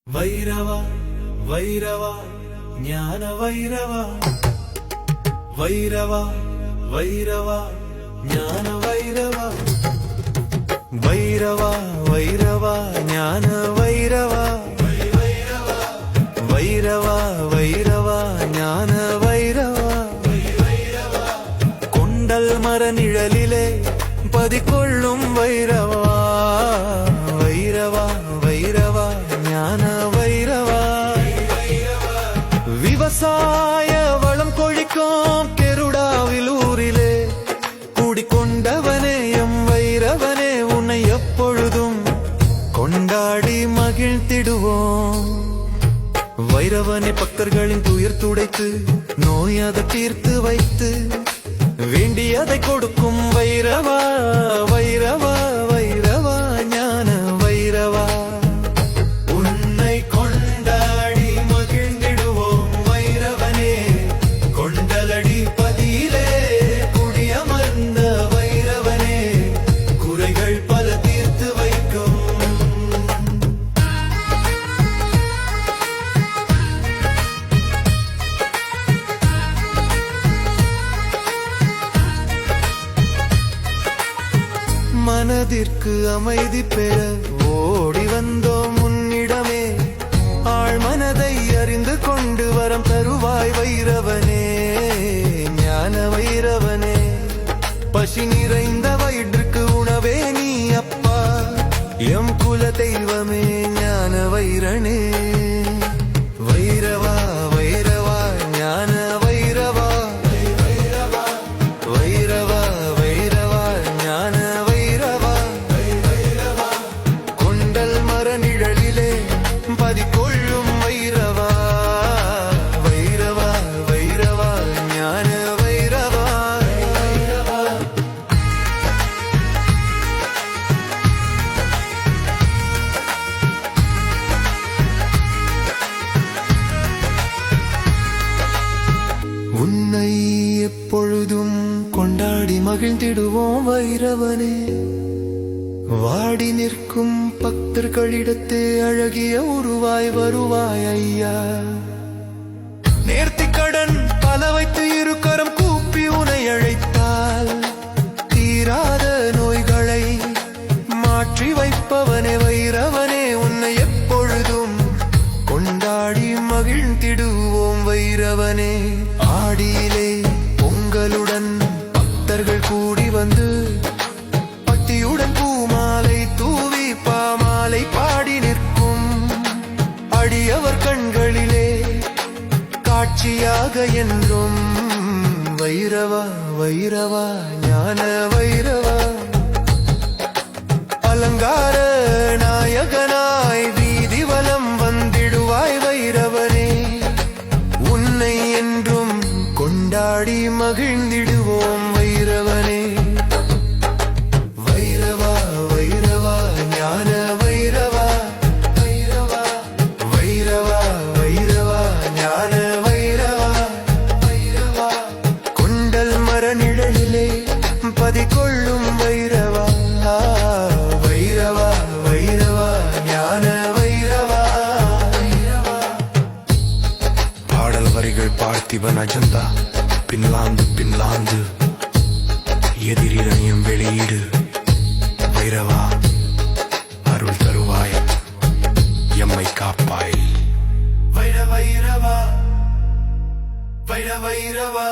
வைரவா வைரவா ஞான வைரவா வைரவா வைரவா ஞான வைரவா வைரவா வைரவா ஞான வைரவா வைரவா வைரவா ஞான வைரவா கொண்டல் மர நிழலிலே பதிக்கொள்ளும் வைரவா வைரவா வைரவா ஞான வைரவா விவசாய வளம் கொழிக்கும் கெருடாவில் ஊரிலே கூடிக்கொண்டவனே எம் வைரவனே உன்னை எப்பொழுதும் கொண்டாடி மகிழ்ந்திடுவோம். வைரவனே பக்தர்களின் துயர் துடைத்து நோயதை தீர்த்து வைத்து வேண்டியதை கொடுக்கும் வைரவா வைரவா வைரவா ஞான வைரவா உன்னை கொண்டாடி மகிழ்ந்திடுவோம். வைரவனே கொண்டலடி பதியிலே குடியமர்ந்த வைரவனே குறைகள் பல தீர்த்து வைக்கும். மனதிற்கு அமைதி பெற ஓடி வந்தோம் உன்னிடமே. ஆழ் மனதை அறிந்து கொண்டு வரம் தருவாய் வைரவனே ஞான வைரவனே. பசி நிறைந்த வயிற்றுக்கு உணவே நீ அப்பா எம் குல தெய்வமே ஞான வைரனே. வைரவா வைரவா ஞான வைரவா வைரவா வைரவா ஞான வைரவா கொண்டல் மர நிழலிலே பதிக்கொள்ளும் வைரவா வைரவா வைரவா ஞான வைரவா. உன்னை எப்பொழுதும் கொண்டாடி மகிழ்ந்திடுவோம் வைரவனே. வாடி நிற்கும் பக்தர்களிடத்தே அழகிய உருவாய் வருவாய் ஐயா. நேர்த்திக்கடன் பல வைத்து இருக்கரம் கூப்பி உனை அழைத்தால் தீராத நோய்களை மாற்றி வைப்பவனே வைரவனே. உன்னை எப்பொழுதும் கொண்டாடி மகிழ்ந்திடுவோம் வைரவனே. ஆடியிலே பொங்கலுடன் பக்தர்கள் கூடி வந்து பட்டியுடன் பூமாலை தூவி பாமாலை பாடி நிற்கும் அடியவர் கண்களிலே காட்சியாக என்றும் வைரவா வைரவா ஞான வைரவா. அலங்கார நாயகனாய் வீதி வலம் வந்திடுவாய் வைரவனே. உன்னை என்றும் கொண்டாடி மகிழ்ந்திடுவோம் வைரவனே. வைரவா வைரவா ஞான வைரவா வைரவா வைரவா வைரவா ஞான வைரவா வைரவா கொண்டல் மர நிழலிலே பதிக்கொள்ளும் வைரவா வைரவா வைரவா ஞான வைரவா வைரவா. பாடல் வரிகள் பார்த்திபன் அஜந்தா. பின்லாந்து பின்லாந்து எதிரிலையும் வெளியீடு. வைரவா அருள் தருவாய் எம்மை காப்பாய். வைர வைரவா வைர வைரவா